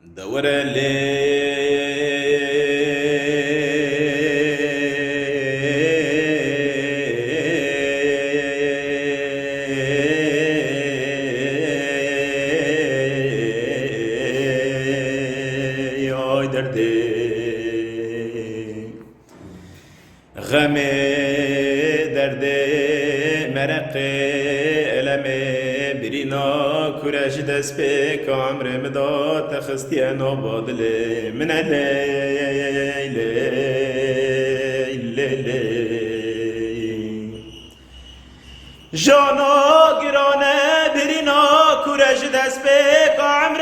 دور غم درد مرق علم برینا کورش دست به کامر مدا تخستی نابادل من لیل جانا گرانه برینا کورش دست به کامر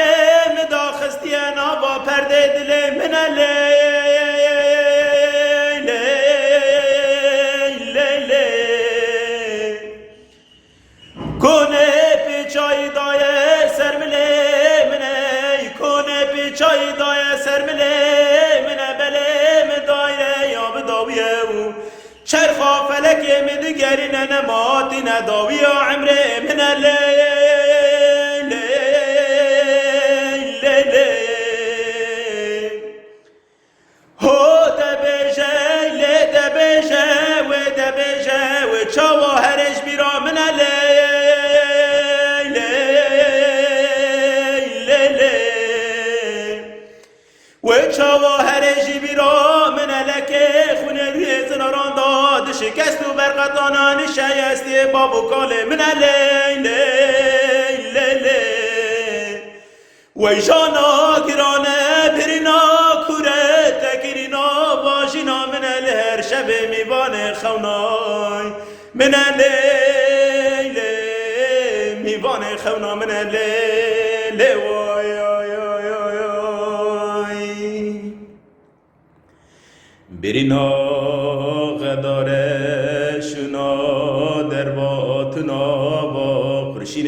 مدا خستی نابا پرده دل من کنه پیچای دای سرمله منه کنه پیچای دای سرمله منه بله مدایره یا بداویه و چرخا فلک مدگری نماتی نداویه عمره منه هو دبیجه لی دبیجه و دبیجه و چاوا هرش بیرا منه و چاوا هرجی بیرا من لکه خونه روی زناران داد شکست و برقطانا نشایستی بابو کاله من و جانا گرانه برینا کوره تکرینا باشینا من هر شب میوان خونای من میوان خونا من وای برینا غداره شنا در باتنا با خورشین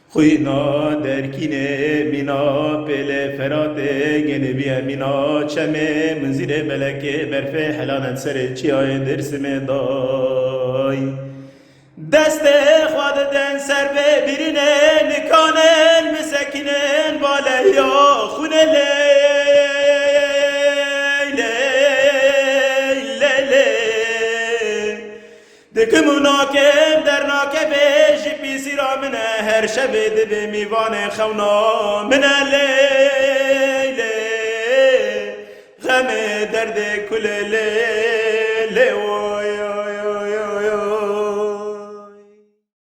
خوینا در کینه مینا پل فرات گنه بیا مینا چمه منزیر بلکه برفه حلانت سر چیای درس دای دست خواد دن سر به برینه نکانن مسکینن بالیا خونه دکم ناکم در ناکم جپی سیرا منه هر شب دب میوان خونا منه غم درد کل وای